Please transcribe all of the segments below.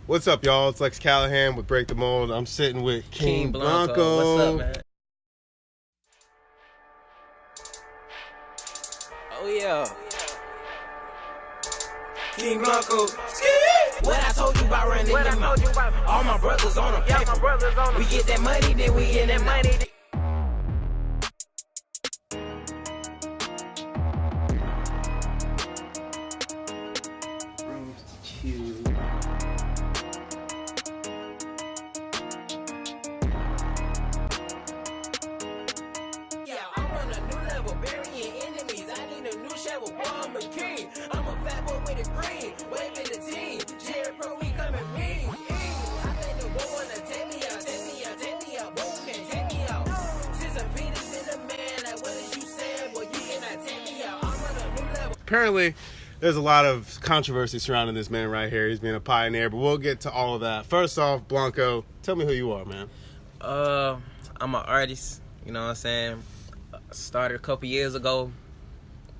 What's up, y'all? It's Lex Callahan with Break the Mold. I'm sitting with Kxng Blanco. What's up, man? Oh, yeah. Kxng Blanco. What I told you about running them out. All my brothers on them. Yeah, my brothers on them. We get that money, then we in that money. Rooms to choose. Yeah, I'm on a new level, burying enemies. I need a new shovel, I'm a king. I'm a fat boy with a green, waving the team. Jerry Pro, we coming mean. I think the boy wanna take me out, take me out, boy, can't take me out. Since a Venus been a man, like what is you saying? Boy, you cannot take me out. I'm on a new level. Apparently, there's a lot of controversy surrounding this man right here. He's being a pioneer, but we'll get to all of that. First off, Blanco, tell me who you are, man. I'm an artist, you know what I'm saying? Started a couple years ago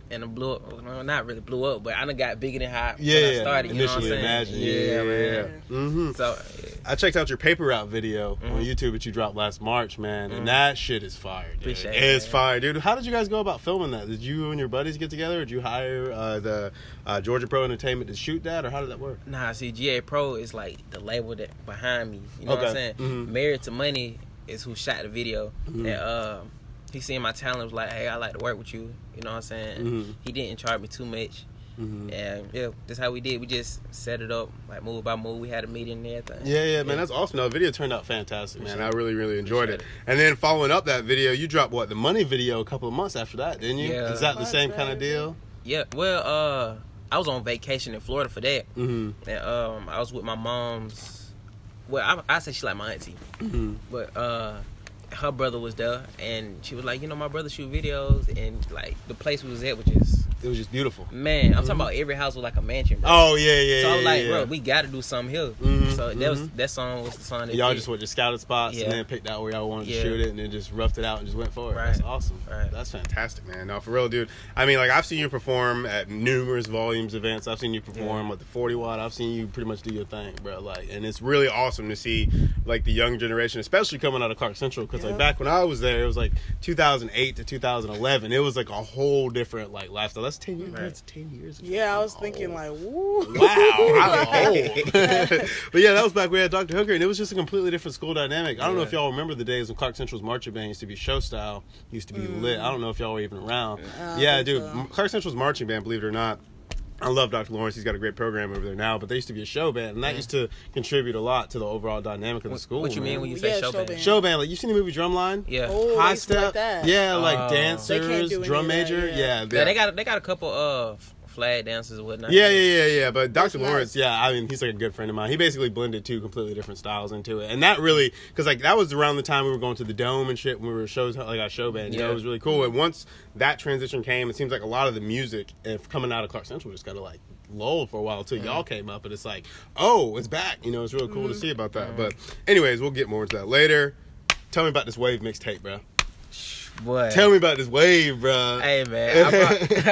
and it blew up. Well, not really blew up, but I done got bigger than how when I started, you know what I'm saying? Imagine. Yeah, man. Mm-hmm. So I checked out your paper route video on YouTube that you dropped last March, man, and that shit is fire, dude. Appreciate it, It's man. fire, dude. How did you guys go about filming that? Did you and your buddies get together, or did you hire the Georgia Pro Entertainment to shoot that, or how did that work? Nah, see, GA Pro is like the label that behind me. You know what I'm saying? Mm-hmm. Married to Money is who shot the video. And he seen my talent, was like, hey, I like to work with you. You know what I'm saying? He didn't charge me too much. And yeah, that's how we did. We just set it up like move by move. We had a meeting and everything. Yeah, man, that's awesome. No, the video turned out fantastic, man. I really enjoyed it. And then following up that video, you dropped the Money video a couple of months after that, didn't you? Yeah. Is that the same kind of deal? Yeah, well, I was on vacation in Florida for that. And I was with my mom's, well, I say she like my auntie. But her brother was there, and she was like, you know, my brother shoot videos, and like the place we was at was just, it was just beautiful. Man, I'm talking about every house was like a mansion, bro. Oh yeah. So I was like, yeah. bro, we got to do something here. So that song was the song that y'all fit. just went to scouted spots and then picked out where y'all wanted to shoot it, and then just roughed it out and just went for it. Right. That's awesome. Right. That's fantastic, man. No, for real, dude. I mean, like, I've seen you perform at numerous volumes events. I've seen you perform with the 40 watt. I've seen you pretty much do your thing, bro. Like, and it's really awesome to see like the young generation, especially coming out of Clark Central, because like back when I was there, it was like 2008 to 2011. It was like a whole different like lifestyle. That's 10 years. That's 10 years ago. Yeah, I was thinking like, woo. Wow, I'm old. But yeah, that was back when we had Dr. Hooker, and it was just a completely different school dynamic. I don't know if y'all remember the days when Clark Central's marching band used to be show style, used to be lit. I don't know if y'all were even around. Yeah, dude, Clark Central's marching band, believe it or not. I love Dr. Lawrence. He's got a great program over there now, but they used to be a show band, and that used to contribute a lot to the overall dynamic of the school. What you mean when you say show band? Show band, like, you seen the movie Drumline? Yeah. Oh, High they step. like that. Yeah, like dancers, do drum any of that, major. yeah. Yeah, They got a couple of flag dancers and whatnot. Yeah. But Dr. That's Lawrence, I mean, he's like a good friend of mine. He basically blended two completely different styles into it, and that really, because like that was around the time we were going to the Dome and shit when we were shows like our show band. You know, it was really cool. And once that transition came, it seems like a lot of the music coming out of Clark Central just kind of like lulled for a while until y'all came up, and it's like, oh, it's back. You know, it's really cool to see about that. But anyways, we'll get more into that later. Tell me about this Wave mixtape, bro. Boy. Tell me about this Wave, bro. Hey, man,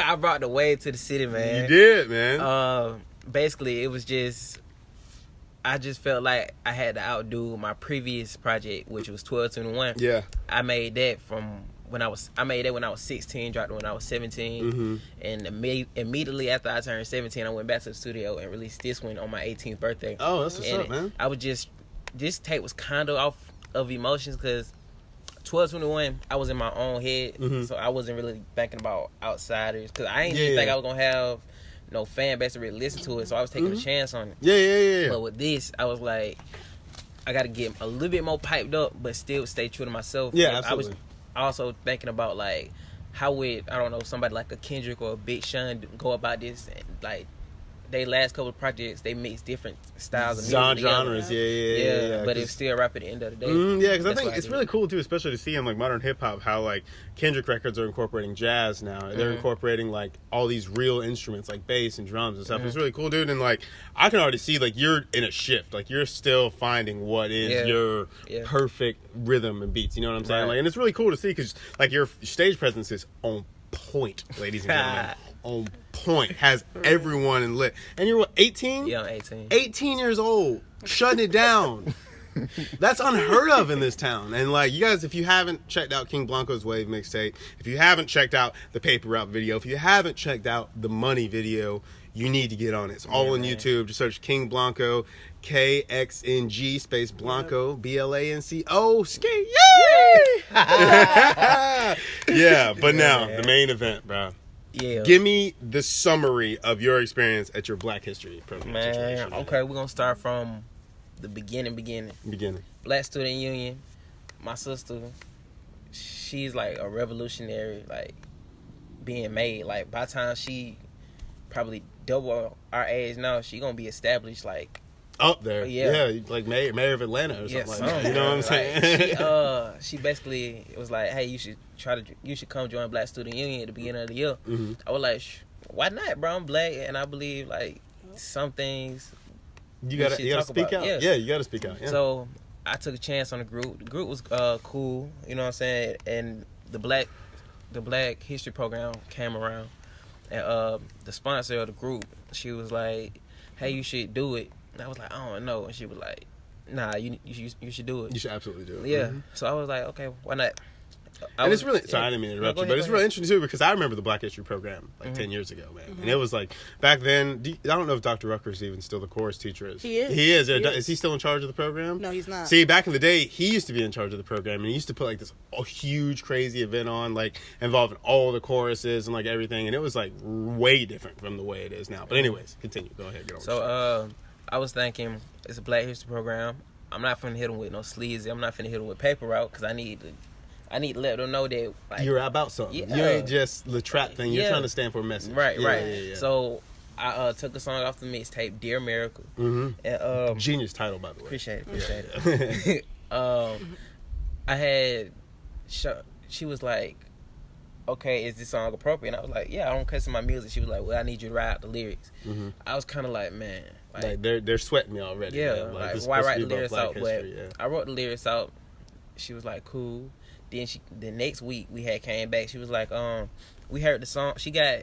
I brought the wave to the city, man. You did, man. Basically, it was just, I just felt like I had to outdo my previous project, which was 1221. Yeah. I made that when I was 16, dropped it when I was 17, and immediately after I turned 17, I went back to the studio and released this one on my 18th birthday. Oh, that's what's up, man. I was just, this tape was kind of off of emotions because 1221, I was in my own head, so I wasn't really thinking about outsiders because I didn't even think I was gonna have no fan base to really listen to it, so I was taking a chance on it. Yeah. But with this, I was like, I got to get a little bit more piped up, but still stay true to myself. Yeah, and absolutely. I was also thinking about like how would, I don't know, somebody like a Kendrick or a Big Sean go about this, and like they last couple of projects, they mix different styles of music genres. Yeah. But it's still rap at the end of the day. Yeah, because I think it's really cool too, especially to see in like modern hip hop how like Kendrick records are incorporating jazz now. They're incorporating like all these real instruments like bass and drums and stuff. It's really cool, dude. And like I can already see like you're in a shift. Like you're still finding what is your perfect rhythm and beats. You know what I'm saying? Right. Like, and it's really cool to see because like your stage presence is on point, ladies and gentlemen. On point, has everyone in lit. And you're what, 18? Yeah, I'm 18. 18 years old. shutting it down. That's unheard of in this town. And like, you guys, if you haven't checked out Kxng Blanco's Wave mixtape, if you haven't checked out the Paper Route video, if you haven't checked out the Money video, you need to get on it. It's all on YouTube. Just search Kxng Blanco, KXNG space Blanco, BLANCO. Ski, yay! Yeah, but now the main event, bro. Yeah. Give me the summary of your experience at your Black History program. Man, okay, we're gonna start from the beginning. Black Student Union. My sister, she's like a revolutionary, like being made. Like by the time she probably double our age now, she gonna be established like up there. Yeah, like mayor of Atlanta or something like that. You know what I'm saying? Like, she basically was like, hey, you should come join Black Student Union at the beginning of the year. Mm-hmm. I was like, why not, bro? I'm Black, and I believe like some things you gotta speak out. Yeah, you gotta speak out. Yeah. So I took a chance on the group. The group was cool, you know what I'm saying? And the Black History program came around, and the sponsor of the group, she was like, hey, you should do it. And I was like, I don't know. And she was like, nah, you should do it. You should absolutely do it. Yeah. Mm-hmm. So I was like, okay, why not? It's really, sorry, I didn't mean to interrupt you, but it's really interesting too, because I remember the Black History program like 10 years ago, man. And it was like, back then, I don't know if Dr. Rucker's even still the chorus teacher. He is. He is. Is he still in charge of the program? No, he's not. See, back in the day, he used to be in charge of the program, and he used to put like this huge, crazy event on, like involving all the choruses and like everything, and it was like way different from the way it is now. But anyways, continue. Go ahead. Get on. So, I was thinking, it's a Black History program. I'm not finna hit them with no sleazy. I'm not finna hit them with Paper Route, because I need to let them know that like, you're about something. Yeah. You ain't just the trap thing. You're trying to stand for a message. Right. Yeah. So I took a song off the mixtape, Dear America. Mm-hmm. And, genius title, by the way. Appreciate it. I had, she was like, okay, is this song appropriate? And I was like, yeah, I don't cuss in my music. She was like, well, I need you to write out the lyrics. Mm-hmm. I was kind of like, man. Like they're sweating me already. Yeah, man. like why write the lyrics out? History, but I wrote the lyrics out. She was like, cool. Then the next week we had came back. She was like, we heard the song. She got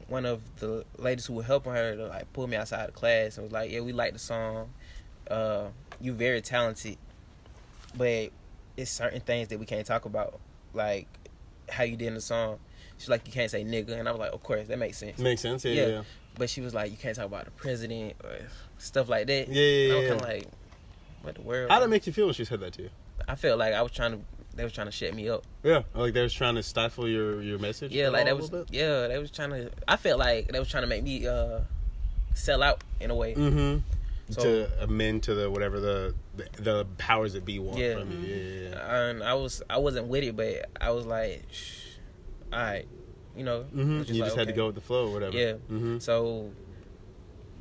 one of the ladies who were helping her to like pull me outside of class and was like, yeah, we like the song. You very talented, but it's certain things that we can't talk about, like how you did in the song. She's like, you can't say nigga, and I was like, of course, that makes sense. Makes sense, yeah. But she was like, you can't talk about the president or stuff like that. Yeah. I was kind of like, what the world? How did it make you feel when she said that to you? I felt like they was trying to shut me up. Yeah, like they was trying to stifle your message. Yeah, like that was. Yeah, they was trying to. I felt like they was trying to make me sell out in a way. Mm-hmm. So, to amend to the whatever the powers that be want from you. Yeah. And I wasn't with it, but I was like, all right, you know. Mm-hmm. You just had to go with the flow or whatever. Yeah. Mm-hmm. So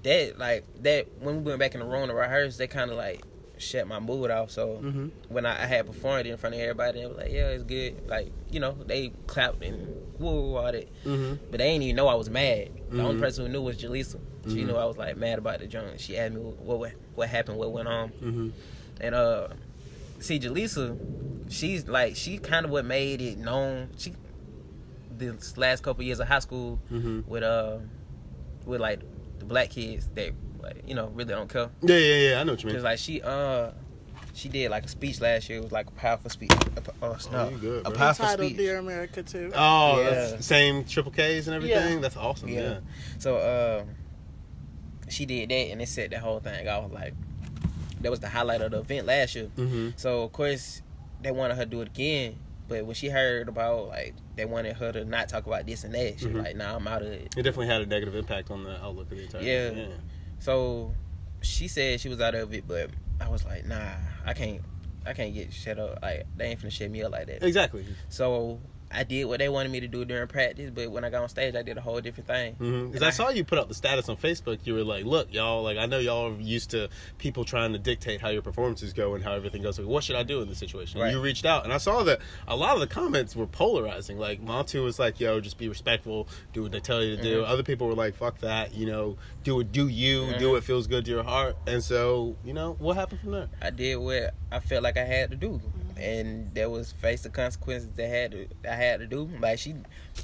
that when we went back in the room to rehearse, they kind of like shut my mood off. So when I had performed it in front of everybody, they were like, yeah, it's good. Like, you know, they clapped and woo all that. But they didn't even know I was mad. The only person who knew was Jalisa. She knew I was like mad about the joint. She asked me what happened, what went on. And see, Jalisa, she kind of what made it known. She this last couple years of high school with like the black kids that like, you know, really don't care. Yeah. I know what you mean. Cause like she did like a speech last year. It was like a powerful speech. You good, a bro. powerful Titled speech. Dear America too. Oh, Yeah. that's same triple Ks and everything. Yeah. That's awesome. Yeah. So she did that and it set the whole thing. I was like, that was the highlight of the event last year. So of course they wanted her to do it again. But when she heard about like they wanted her to not talk about this and that, she was like, nah, I'm out of it. It definitely had a negative impact on the outlook of the entire thing. Yeah. So she said she was out of it, but I was like, nah, I can't get shut up. Like they ain't finna shut me up like that. Exactly. So I did what they wanted me to do during practice, but when I got on stage, I did a whole different thing. Because I saw you put up the status on Facebook. You were like, look, y'all, like I know y'all are used to people trying to dictate how your performances go and how everything goes. Like, what should I do in this situation? And you reached out, and I saw that a lot of the comments were polarizing. Like, Montu was like, yo, just be respectful, do what they tell you to do. Other people were like, fuck that, you know, do what feels good to your heart. And so, you know, what happened from there? I did what I felt like I had to do. And there was face the consequences I had to do. Like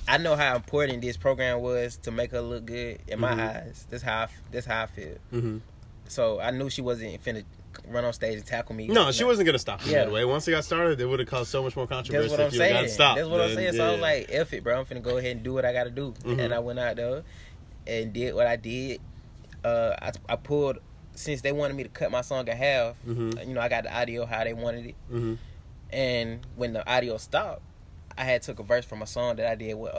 I know how important this program was to make her look good in my eyes. That's how I feel. So I knew she wasn't finna run on stage and tackle me. No, she wasn't gonna stop you Yeah. right away. Once it got started, it would have caused so much more controversy. That's what I'm if you had saying. stopped. That's what I'm Then, saying. So I yeah. was like, F it, bro. I'm finna go ahead and do what I gotta do. And I went out there and did what I did. I pulled, since they wanted me to cut my song in half, you know, I got the audio how they wanted it. And when the audio stopped, I had took a verse from a song that I did with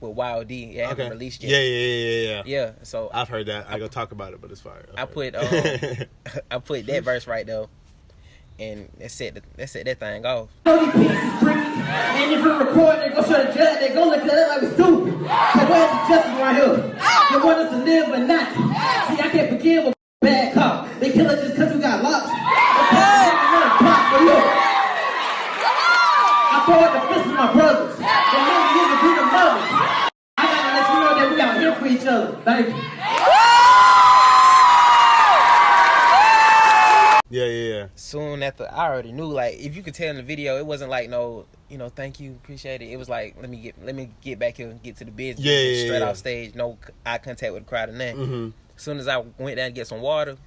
Wild D. Yeah, I haven't released yet. Yeah. So I've heard that. I go talk about it, but it's fire. I put I put that verse right there, and that set that thing off. These pieces tricky, and if we record, they go show the judge, they go look at it like we stupid. So where's the justice right here? They want us to live but not. See, I can't forgive a bad cop. They kill us just because we got locked. I poured the fist of my brothers. The money is a group of mothers. I gotta let you know that we out here for each other. Thank you. Yeah. Soon after, I already knew. Like, if you could tell in the video, it wasn't like no, you know, thank you, appreciate it. It was like, let me get back here and get to the business. Straight off stage, no eye contact with the crowd and that. As soon as I went down to get some water,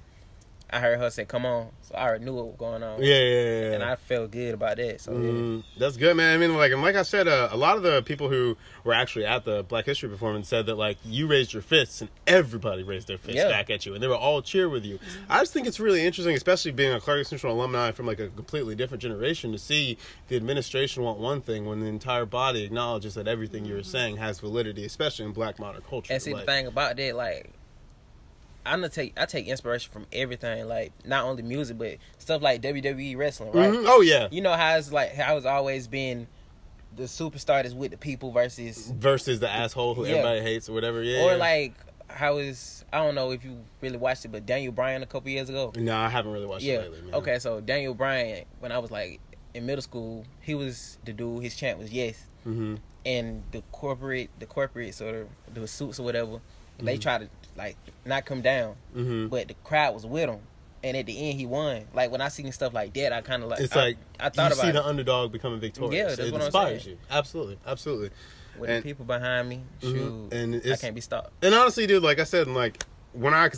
I heard her say, "Come on." So I already knew what was going on. Yeah. And I felt good about that. So That's good, man. I mean, like I said, a lot of the people who were actually at the Black History performance said that, like, you raised your fists and everybody raised their fists back at you, and they were all cheer with you. I just think it's really interesting, especially being a Clark Central alumni from like a completely different generation, to see the administration want one thing when the entire body acknowledges that everything you were saying has validity, especially in Black modern culture. And see, the thing about that, like, I take inspiration from everything, like not only music but stuff like WWE wrestling, right? Oh yeah. You know how it's always been the superstar that's with the people versus the asshole who everybody hates or whatever. Yeah. Or like how is, I don't know if you really watched it, but Daniel Bryan a couple years ago. No, I haven't really watched it lately, man. Okay, so Daniel Bryan, when I was like in middle school, he was the dude. His chant was yes, and the corporate sort of the suits or whatever, they try to like not come down, but the crowd was with him, and at the end he won. Like when I seen stuff like that, I kind of like, it's like I thought you about see the underdog becoming victorious. Yeah, that's it what I'm inspires saying. you. Absolutely. With the people behind me, shoot, and I can't be stopped. And honestly, dude, like I said, like when I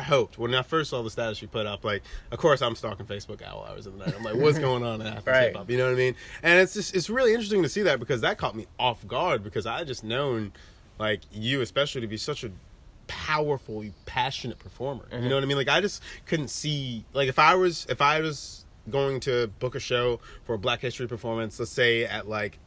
hoped when I first saw the status you put up, like, of course I'm stalking Facebook at all hours of the night. I'm like, what's going on in Athens hip hop? You know what I mean? And it's really interesting to see that, because that caught me off guard, because I just known like you especially to be such a powerful, passionate performer. You know what I mean? Like I just couldn't see, like if I was going to book a show for a Black History performance, let's say at like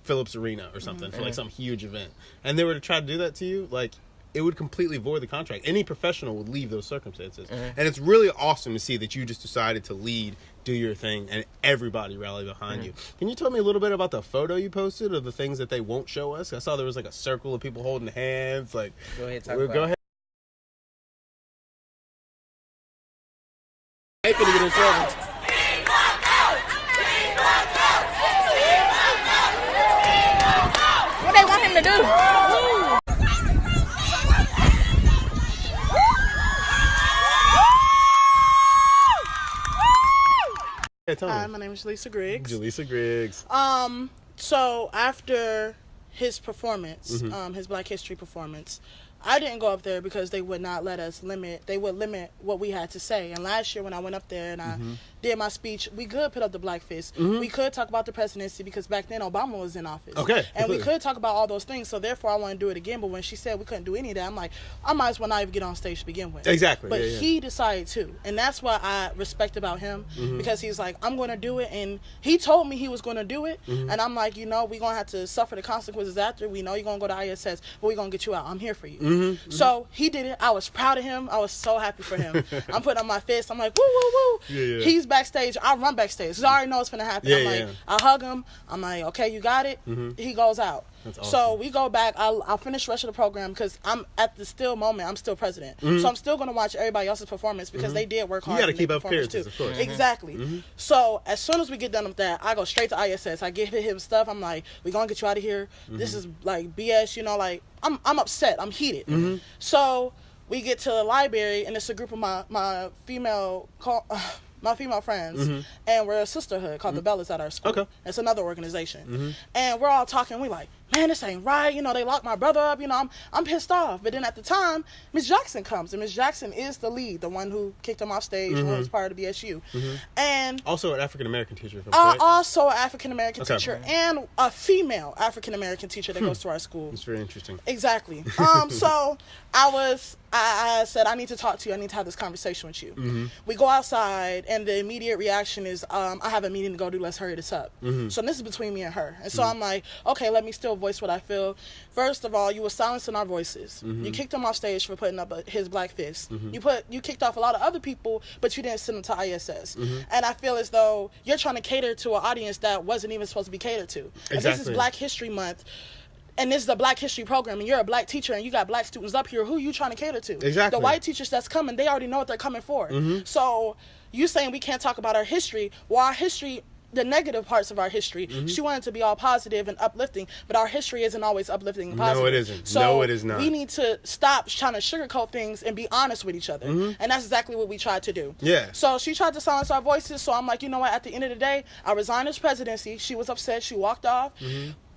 Phillips Arena or something, for like some huge event, and they were to try to do that to you, like it would completely void the contract. Any professional would leave those circumstances. And it's really awesome to see that you just decided to lead, do your thing, and everybody rallied behind you. Can you tell me a little bit about the photo you posted of the things that they won't show us? I saw there was like a circle of people holding hands. Like, Go ahead, go ahead. I ain't finna get in trouble. What they want him to do? Hi, my name is Jalisa Griggs. Jalisa Griggs. So after his performance, his Black History performance, I didn't go up there because they would not let us limit what we had to say. And last year when I went up there and I did my speech, we could put up the Black Fist. We could talk about the presidency because back then Obama was in office. Okay. And we could talk about all those things. So therefore I want to do it again. But when she said we couldn't do any of that, I'm like, I might as well not even get on stage to begin with. Exactly. But he decided to. And that's what I respect about him, because he's like, I'm going to do it. And he told me he was going to do it. And I'm like, you know, we're going to have to suffer the consequences after. We know you're going to go to ISS, but we're going to get you out. I'm here for you. So he did it. I was proud of him. I was so happy for him. I'm putting up my fist. I'm like, woo, woo, woo. Yeah. He's backstage. I run backstage because I already know it's going to happen. I'm like, I hug him. I'm like, okay, you got it. He goes out. That's awesome. So we go back. I'll finish the rest of the program because I'm at the still moment. I'm still president. So I'm still going to watch everybody else's performance because they did work hard. You got to in keep their up performance appearances, of course. Exactly. So as soon as we get done with that, I go straight to ISS. I give him stuff. I'm like, we're going to get you out of here. This is like BS, you know, like I'm upset. I'm heated. So we get to the library and it's a group of my female friends, and we're a sisterhood called the Bellas at our school. Okay. It's another organization. And we're all talking. We like, man, this ain't right. You know, they locked my brother up. You know, I'm pissed off. But then at the time, Miss Jackson comes, and Miss Jackson is the lead, the one who kicked him off stage, who was part of the BSU. And also an African American teacher. Right? Also an African American teacher, and a female African American teacher that goes to our school. It's very interesting. Exactly. So I said, I need to talk to you. I need to have this conversation with you. We go outside, and the immediate reaction is, I have a meeting to go do. Let's hurry this up. So this is between me and her. And so I'm like, okay, let me still voice what I feel. First of all, you were silencing our voices. You kicked him off stage for putting up his black fist. You kicked off a lot of other people, but you didn't send them to ISS. And I feel as though you're trying to cater to an audience that wasn't even supposed to be catered to. And this is Black History Month. And this is a Black History program, and you're a Black teacher, and you got Black students up here. Who are you trying to cater to? Exactly. The white teachers that's coming, they already know what they're coming for. So you saying we can't talk about our history? Well, our history, the negative parts of our history, she wanted to be all positive and uplifting, but our history isn't always uplifting and positive. No, it isn't. So no, it is not. We need to stop trying to sugarcoat things and be honest with each other. And that's exactly what we tried to do. Yeah. So she tried to silence our voices, so I'm like, you know what? At the end of the day, I resigned as presidency. She was upset. She walked off.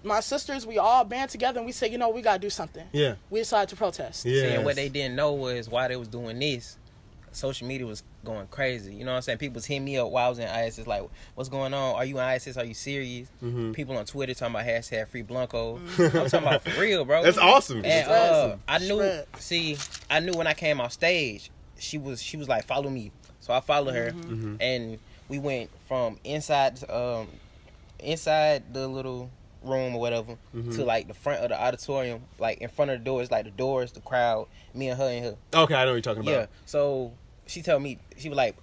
My sisters, we all band together, and we said, you know, we got to do something. Yeah. We decided to protest. Yeah. And what they didn't know was while they was doing this, social media was going crazy. You know what I'm saying? People was hitting me up while I was in ISS like, what's going on? Are you in ISS? Are you serious? People on Twitter talking about hashtag free Blanco. I'm talking about for real, bro. That's awesome. And I knew when I came off stage, she was like, follow me. So I followed her, and we went from inside the little room or whatever to like the front of the auditorium, like in front of the doors, like the doors, the crowd, me and her. Okay, I know what you're talking about. Yeah. So she told me, she was like,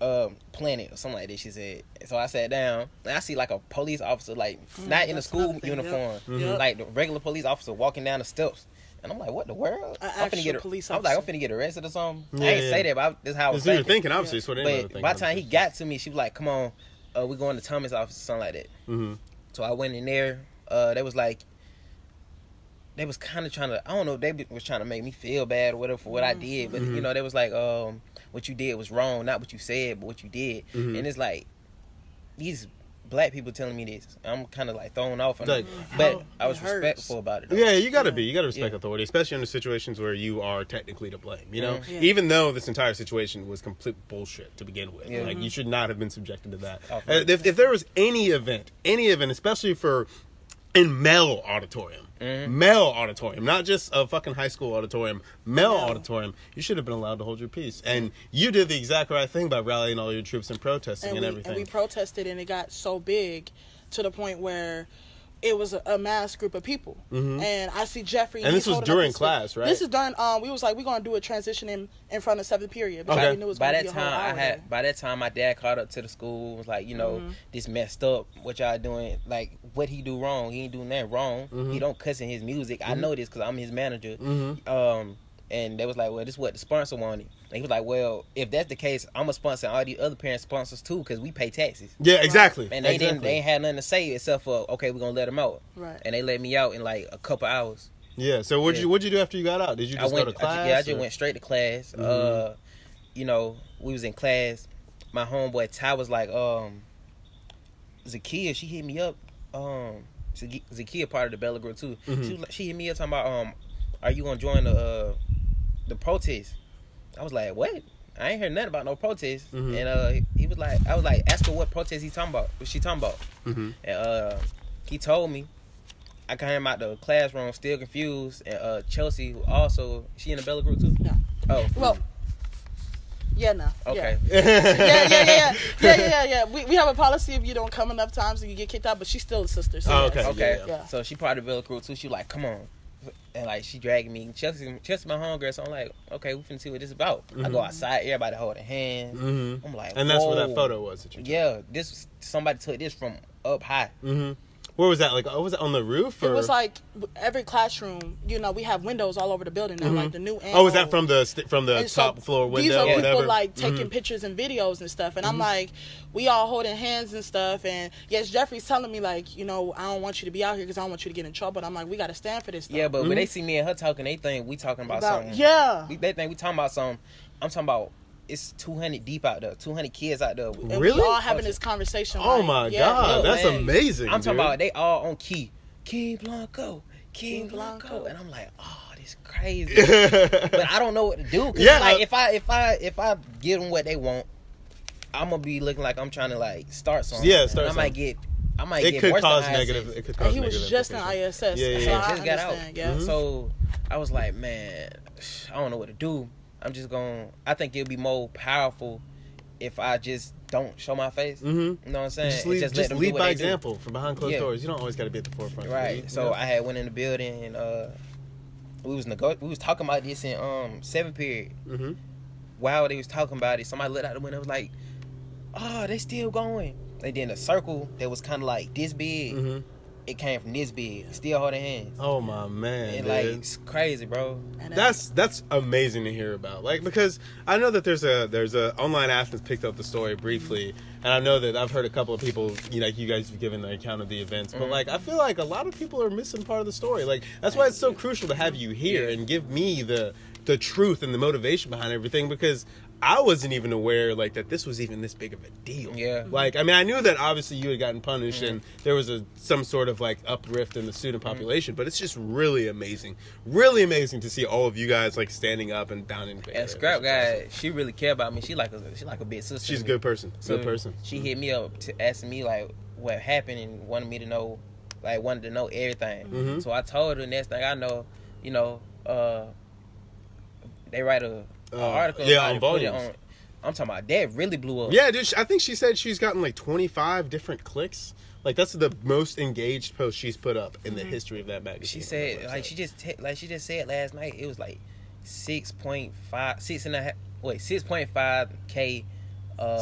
Planet or something like that, she said. So I sat down, and I see like a police officer, like not in a school uniform, like the regular police officer walking down the steps. And I'm like, what the world? I'm finna get arrested or something. Yeah, I ain't say that, but this is how I was thinking. thinking. Thinking, obviously. It's what anyone would But think, by the time he got to me, she was like, come on, we're going to Thomas' office or something like that. So I went in there. They was kind of trying to, I don't know, they was trying to make me feel bad or whatever for what I did. But, you know, they was like, what you did was wrong. Not what you said, but what you did. And it's like, these Black people telling me this. I'm kind of like thrown off. But I was respectful about it, though. Yeah, you gotta be. You gotta respect authority, especially in the situations where you are technically to blame. You know, even though this entire situation was complete bullshit to begin with, like you should not have been subjected to that. If there was any event, especially in male auditorium, not just a fucking high school auditorium, male auditorium, you should have been allowed to hold your peace. And you did the exact right thing by rallying all your troops and protesting and everything. And we protested, and it got so big to the point where it was a mass group of people. And I see Jeffrey. And this was during class, right? This is during, we was like, we're going to do a transition in front of 7th period. Because we knew it was by going to be a whole hour. By that time, my dad called up to the school, was like, you know, this messed up, what y'all doing, like, what he do wrong? He ain't doing that wrong. He don't cuss in his music. I know this because I'm his manager. And they was like, well, this is what the sponsor wanted. And he was like, well, if that's the case, I'm going to sponsor all these other parent sponsors too, because we pay taxes. Yeah, exactly. And they ain't had nothing to say except for, okay, we're going to let them out. Right. And they let me out in like a couple hours. Yeah, so what'd you do after you got out? Did you just go to class? I just went straight to class. You know, we was in class. My homeboy Ty was like, Zakia, she hit me up. Zakia part of the Bella Group too. She hit me up talking about, are you going to join the protest? I was like, what? I ain't heard nothing about no protest. And he was like, I was like, ask her what protest he talking about. What she talking about? And he told me. I came out the classroom still confused. And Chelsea, who also, she in the Bella Group too? No. Oh. Well, yeah, no. Okay. Yeah. We have a policy if you don't come enough times and you get kicked out, but she's still a sister. So Okay. Yeah. So she part of the Bella Group too. She was like, come on. And like she dragging me. Chelsea my homegirl, so I'm like, okay, we finna see what this is about. I go outside, everybody holding hands. I'm like, and that's where that photo was that you took. Yeah, somebody took this from up high. Where was that? Like, was it on the roof? Or? It was like every classroom. You know, we have windows all over the building now, like the new. Oh, is that from the top floor window? These are or people whatever? like taking pictures and videos and stuff, and I'm like, we all holding hands and stuff. And yes, Jeffrey's telling me like, you know, I don't want you to be out here because I don't want you to get in trouble. But I'm like, we got to stand for this stuff. Yeah, but when they see me and her talking, they think we talking about something. Yeah, they think we talking about something. I'm talking about. It's 200 deep out there, 200 kids out there. And really? we all having this conversation. Oh my God, that's amazing. I'm talking about they all on Kxng Blanco. Kxng Blanco. Blanco. And I'm like, oh, this crazy. But I don't know what to do. 'Cause Yeah. like if I give them what they want, I'm gonna be looking like I'm trying to like start something. Yeah, start And I might get It could worse cause than negative. ISS. It could And cause he was negative just in implications. ISS. Yeah, yeah, so yeah. I Just got out. understand, yeah. So I was like, man, I don't know what to do. I'm just going. I think it'll be more powerful if I just don't show my face. Mm-hmm. You know what I'm saying? Just And lead, let just them lead do what by they do. example from behind closed Yeah. doors. You don't always got to be at the forefront. Right. You So know? I had went in the building and we was talking about this in 7th period. Mm-hmm. While they was talking about it, somebody looked out the window and was like, "Oh, they still going." And then a circle that was kind of like this big, Mm-hmm. it came from this big, still holding hands. Oh my man, And dude. like it's crazy, bro. And That's amazing to hear about. Like, because I know that there's a online athletes picked up the story briefly, and I know that I've heard a couple of people, like you guys have given the account of the events, but like I feel like a lot of people are missing part of the story. Like that's why it's so crucial to have you here and give me the truth and the motivation behind everything, because I wasn't even aware like that this was even this big of a deal. Yeah. Like, I mean, I knew that obviously you had gotten punished and there was some sort of like uplift in the student population, but it's just really amazing to see all of you guys like standing up and down in. And Scrap Guy, she really care about me. She like a big sister. She's a to me. good person. So Good person. She hit me up to ask me like what happened and wanted me to know, like wanted to know everything. Mhm. So I told her. Next thing I know, they write a article. yeah, about on it, put it volumes. I'm talking about that really blew up. Yeah, dude. I think she said she's gotten like 25 different clicks. Like that's the most engaged post she's put up in the history of that magazine. She said like she just said last night it was like 6.5K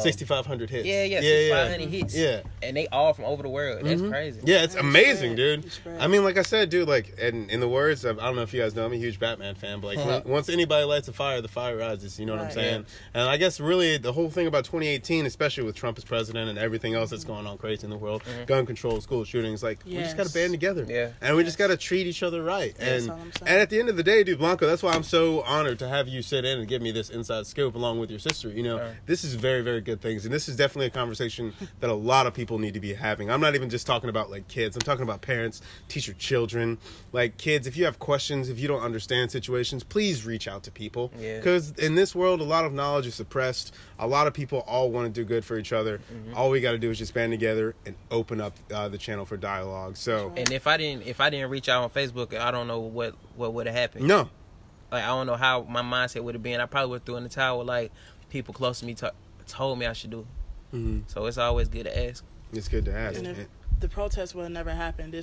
6,500 hits. Yeah, 6,500 hits. Yeah. And they all from over the world. That's crazy. Yeah, it's amazing, spread. dude. It's spread. I mean, like I said, dude, like, and in the words of, I don't know if you guys know, I'm a huge Batman fan, but like, once anybody lights a fire, the fire rises, you know what I'm Right. saying? And I guess really the whole thing about 2018, especially with Trump as president and everything else that's going on crazy in the world, gun control, school shootings, like, we just got to band together. Yeah. And we just got to treat each other right. That's And all I'm saying. and at the end of the day, dude, Blanco, that's why I'm so honored to have you sit in and give me this inside scoop along with your sister. You know, this is very, very good things. And this is definitely a conversation that a lot of people need to be having. I'm not even just talking about like kids. I'm talking about parents, teach your children. Like kids, if you have questions, if you don't understand situations, please reach out to people. Yeah. Because in this world, a lot of knowledge is suppressed. A lot of people all want to do good for each other. All we got to do is just band together and open up the channel for dialogue. So And if I didn't reach out on Facebook, I don't know what would have happened. no. Like I don't know how my mindset would have been. I probably would have threw in the towel like people close to me told me I should do. So it's always good to ask. It's good to ask. And if the protest would have never happened,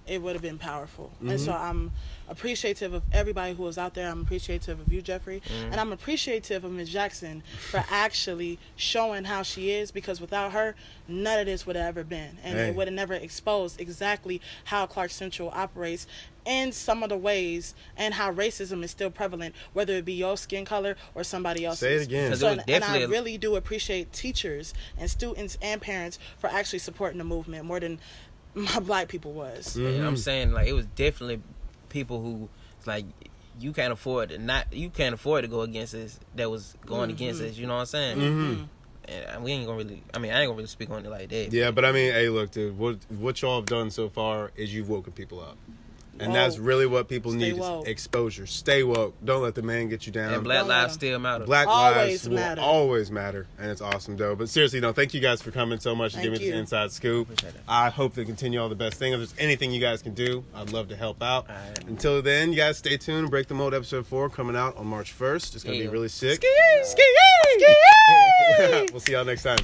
it would have been powerful. And so I'm appreciative of everybody who was out there. I'm appreciative of you, Jeffrey. And I'm appreciative of Ms. Jackson for actually showing how she is, because without her, none of this would have ever been. And Hey. it would have never exposed exactly how Clark Central operates in some of the ways, and how racism is still prevalent, whether it be your skin color or somebody else's. Say it again. 'Cause it was and I definitely really do appreciate teachers and students and parents for actually supporting the movement more than my black people was. And I'm saying like it was definitely people who like you can't afford to go against us that was going against us. You know what I'm saying? And we ain't gonna really. I mean, I ain't gonna really speak on it like that. Yeah, but I mean, hey, look, dude, what y'all have done so far is you've woken people up. And that's Woke. really what people Stay need woke. is exposure. Stay woke. Don't let the man get you down. And Black Don't lives let 'em. still matter. Black Always lives matter. will always matter. And it's awesome, though. But seriously, no, thank you guys for coming so much and Thank giving me this you. inside scoop. Appreciate it. I hope to continue all the best things. If there's anything you guys can do, I'd love to help out. All right. Until then, you guys stay tuned. Break the Mold episode 4 coming out on March 1st. It's going to be Yeah. really sick. Ski! We'll see y'all next time.